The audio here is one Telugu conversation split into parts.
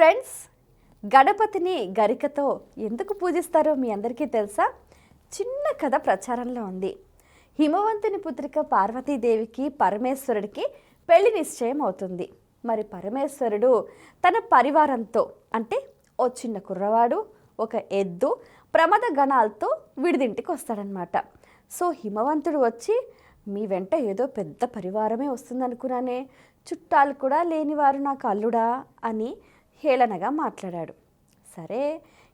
ఫ్రెండ్స్, గణపతిని గరికతో ఎందుకు పూజిస్తారో మీ అందరికీ తెలుసా? చిన్న కథ ప్రచారంలో ఉంది. హిమవంతుని పుత్రిక పార్వతీదేవికి పరమేశ్వరుడికి పెళ్లి నిశ్చయం అవుతుంది. మరి పరమేశ్వరుడు తన పరివారంతో, అంటే ఓ చిన్న కుర్రవాడు, ఒక ఎద్దు, ప్రమద గణాలతో విడిదింటికి వస్తాడనమాట. సో హిమవంతుడు వచ్చి, మీ వెంట ఏదో పెద్ద పరివారమే వస్తుందనుకున్నానే, చుట్టాలు కూడా లేనివారు నాకు అల్లుడా అని హేళనగా మాట్లాడాడు. సరే,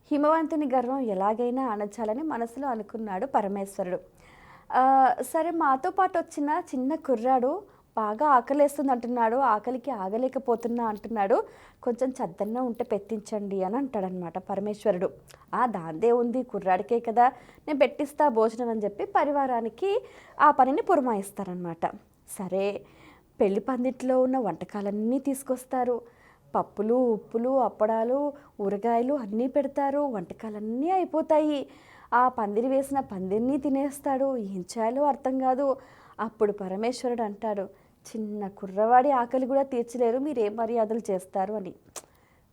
హిమవంతుని గర్వం ఎలాగైనా అణచాలని మనసులో అనుకున్నాడు పరమేశ్వరుడు. సరే, మాతో పాటు వచ్చిన చిన్న కుర్రాడు బాగా ఆకలేస్తుంది అంటున్నాడు, ఆకలికి ఆగలేకపోతున్నా అంటున్నాడు, కొంచెం చద్దన్న ఉంటే పెట్టించండి అని అంటాడనమాట పరమేశ్వరుడు. దాందే ఉంది, కుర్రాడికే కదా, నేను పెట్టిస్తా భోజనం అని చెప్పి పరివారానికి ఆ పనిని పురమాయిస్తారనమాట. సరే, పెళ్లి పందిట్లో ఉన్న వంటకాలన్నీ తీసుకొస్తారు. పప్పులు, ఉప్పులు, అప్పడాలు, ఊరగాయలు అన్నీ పెడతారు. వంటకాలన్నీ అయిపోతాయి. ఆ పందిరి వేసిన పందిరిని తినేస్తాడు. ఏం చేయాలో అర్థం కాదు. అప్పుడు పరమేశ్వరుడు అంటాడు, చిన్న కుర్రవాడి ఆకలి కూడా తీర్చలేరు, మీరేం మర్యాదలు చేస్తారు అని.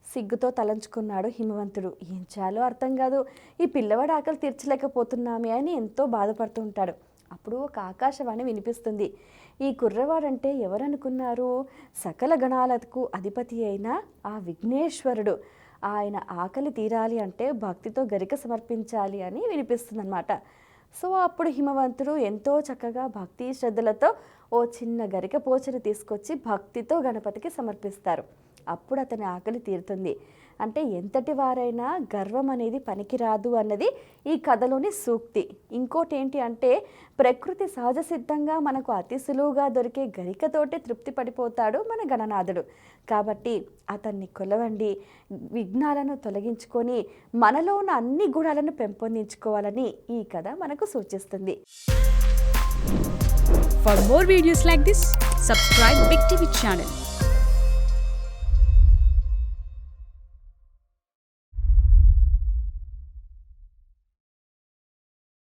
సిగ్గుతో తలంచుకున్నాడు హిమవంతుడు. ఏం చేయాలో అర్థం కాదు, ఈ పిల్లవాడి ఆకలి తీర్చలేకపోతున్నామే అని ఎంతో బాధపడుతూ ఉంటాడు. అప్పుడు ఒక ఆకాశవాణి వినిపిస్తుంది. ఈ కుర్రవాడంటే ఎవరనుకున్నారు? సకల గణాలకు అధిపతి అయిన ఆ విఘ్నేశ్వరుడు. ఆయన ఆకలి తీరాలి అంటే భక్తితో గరిక సమర్పించాలి అని వినిపిస్తుందన్నమాట. సో అప్పుడు హిమవంతుడు ఎంతో చక్కగా భక్తి శ్రద్ధలతో ఓ చిన్న గరిక పోచని తీసుకొచ్చి భక్తితో గణపతికి సమర్పిస్తారు. అప్పుడు అతని ఆకలి తీరుతుంది. అంటే ఎంతటి వారైనా గర్వం అనేది పనికిరాదు అన్నది ఈ కథలోని సూక్తి. ఇంకోటి ఏంటి అంటే, ప్రకృతి సహజ సిద్ధంగా మనకు అతి సులువుగా దొరికే గరికతోటే తృప్తి పడిపోతాడు మన గణనాథుడు. కాబట్టి అతన్ని కొలవండి, విఘ్నాలను తొలగించుకొని మనలో ఉన్న అన్ని గుణాలను పెంపొందించుకోవాలని ఈ కథ మనకు సూచిస్తుంది. For more videos like this, subscribe Big TV channel.